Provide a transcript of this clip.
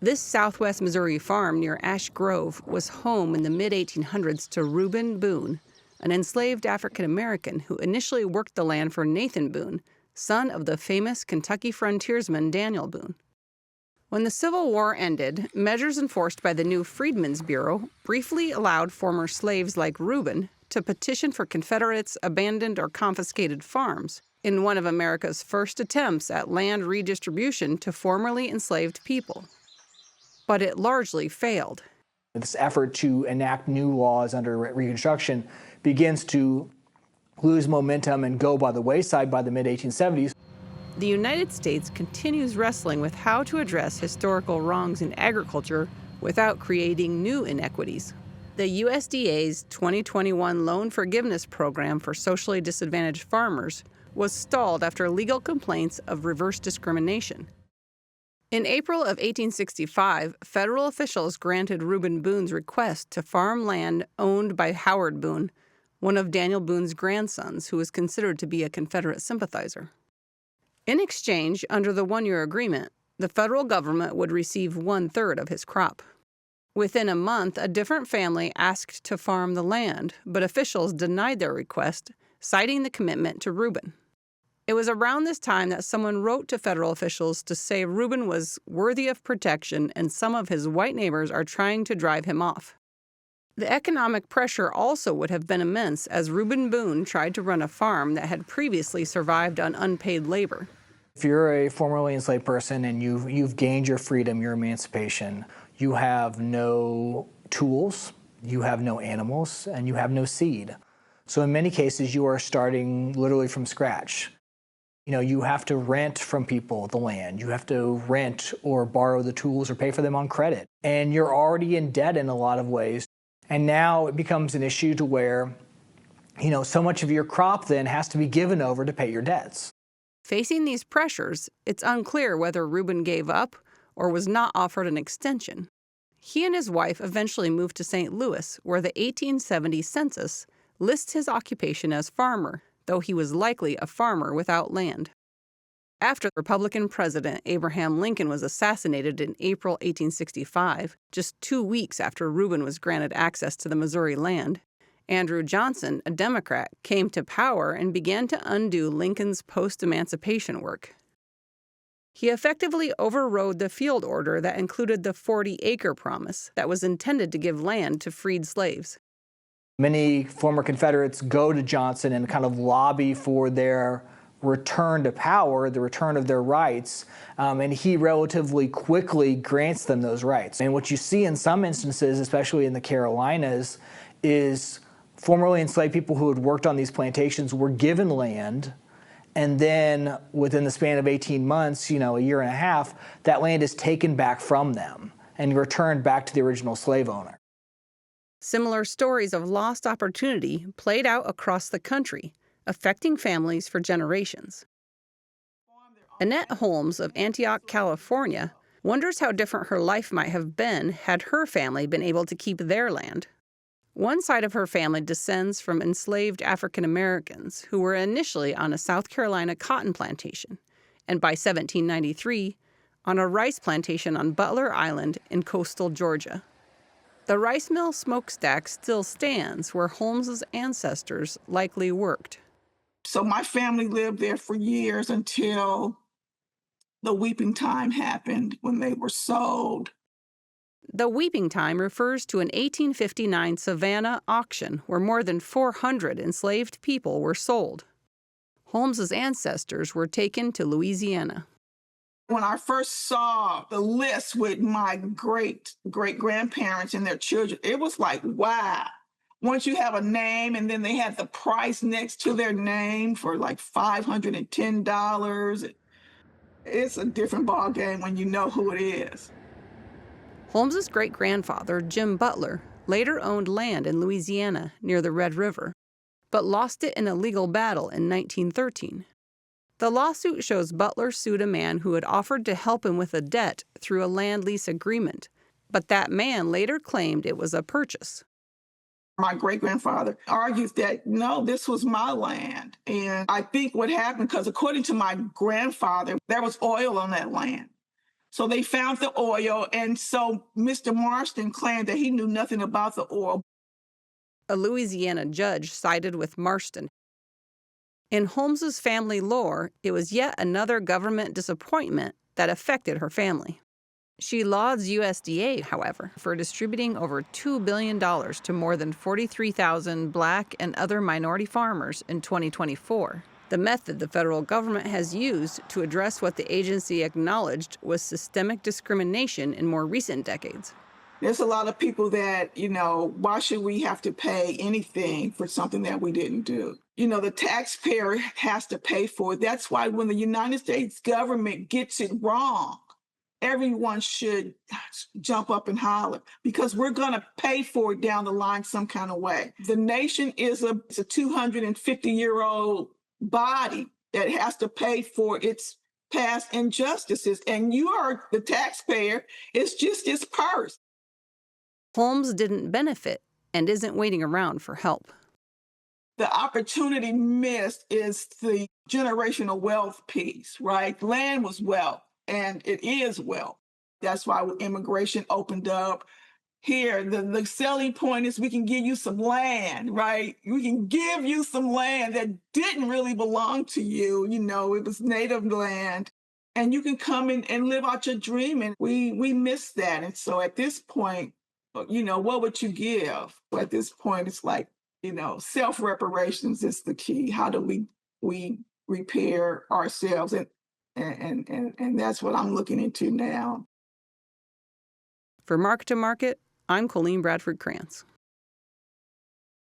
This southwest Missouri farm near Ash Grove was home in the mid-1800s to Reuben Boone, an enslaved African American who initially worked the land for Nathan Boone, son of the famous Kentucky frontiersman Daniel Boone. When the Civil War ended, measures enforced by the new Freedmen's Bureau briefly allowed former slaves like Reuben to petition for Confederates' abandoned or confiscated farms in one of America's first attempts at land redistribution to formerly enslaved people. But it largely failed. This effort to enact new laws under Reconstruction begins to lose momentum and go by the wayside by the mid-1870s. The United States continues wrestling with how to address historical wrongs in agriculture without creating new inequities. The USDA's 2021 Loan Forgiveness Program for socially disadvantaged farmers was stalled after legal complaints of reverse discrimination. In April of 1865, federal officials granted Reuben Boone's request to farm land owned by Howard Boone, one of Daniel Boone's grandsons, who was considered to be a Confederate sympathizer. In exchange, under the one-year agreement, the federal government would receive 1/3 of his crop. Within a month, a different family asked to farm the land, but officials denied their request, citing the commitment to Reuben. It was around this time that someone wrote to federal officials to say Reuben was worthy of protection and some of his white neighbors are trying to drive him off. The economic pressure also would have been immense as Reuben Boone tried to run a farm that had previously survived on unpaid labor. If you're a formerly enslaved person and you've gained your freedom, your emancipation, you have no tools, you have no animals, and you have no seed. So in many cases, you are starting literally from scratch. You have to rent from people the land. You have to rent or borrow the tools or pay for them on credit. And you're already in debt in a lot of ways. And now it becomes an issue to where, so much of your crop then has to be given over to pay your debts. Facing these pressures, it's unclear whether Reuben gave up or was not offered an extension. He and his wife eventually moved to St. Louis, where the 1870 census lists his occupation as farmer, though he was likely a farmer without land. After Republican President Abraham Lincoln was assassinated in April 1865, just 2 weeks after Reuben was granted access to the Missouri land, Andrew Johnson, a Democrat, came to power and began to undo Lincoln's post-emancipation work. He effectively overrode the field order that included the 40-acre promise that was intended to give land to freed slaves. Many former Confederates go to Johnson and kind of lobby for their return to power, the return of their rights, and he relatively quickly grants them those rights. And what you see in some instances, especially in the Carolinas, is formerly enslaved people who had worked on these plantations were given land, and then within the span of 18 months, a year and a half, that land is taken back from them and returned back to the original slave owner. Similar stories of lost opportunity played out across the country, affecting families for generations. Annette Holmes of Antioch, California, wonders how different her life might have been had her family been able to keep their land. One side of her family descends from enslaved African Americans who were initially on a South Carolina cotton plantation, and by 1793, on a rice plantation on Butler Island in coastal Georgia. The rice mill smokestack still stands where Holmes's ancestors likely worked. So my family lived there for years until the weeping time happened when they were sold. The weeping time refers to an 1859 Savannah auction where more than 400 enslaved people were sold. Holmes's ancestors were taken to Louisiana. When I first saw the list with my great-great-grandparents and their children, it was like, wow. Once you have a name and then they had the price next to their name for like $510, it's a different ballgame when you know who it is. Holmes's great-grandfather, Jim Butler, later owned land in Louisiana near the Red River, but lost it in a legal battle in 1913. The lawsuit shows Butler sued a man who had offered to help him with a debt through a land lease agreement, but that man later claimed it was a purchase. My great-grandfather argued that, no, this was my land. And I think what happened, because according to my grandfather, there was oil on that land. So they found the oil, and so Mr. Marston claimed that he knew nothing about the oil. A Louisiana judge sided with Marston. In Holmes's family lore, it was yet another government disappointment that affected her family. She lauds USDA, however, for distributing over $2 billion to more than 43,000 Black and other minority farmers in 2024. The method the federal government has used to address what the agency acknowledged was systemic discrimination in more recent decades. There's a lot of people that, why should we have to pay anything for something that we didn't do? The taxpayer has to pay for it. That's why when the United States government gets it wrong, everyone should jump up and holler, because we're going to pay for it down the line some kind of way. The nation is a 250-year-old body that has to pay for its past injustices, and you are the taxpayer. It's just his purse. Holmes didn't benefit and isn't waiting around for help. The opportunity missed is the generational wealth piece, right? Land was wealth, and it is wealth. That's why immigration opened up. Here, the selling point is we can give you some land, right? We can give you some land that didn't really belong to you. It was native land, and you can come in and live out your dream. And we missed that. And so at this point, what would you give? At this point, it's like, self-reparations is the key. How do we repair ourselves? And that's what I'm looking into now. For Market to Market, I'm Colleen Bradford Krantz.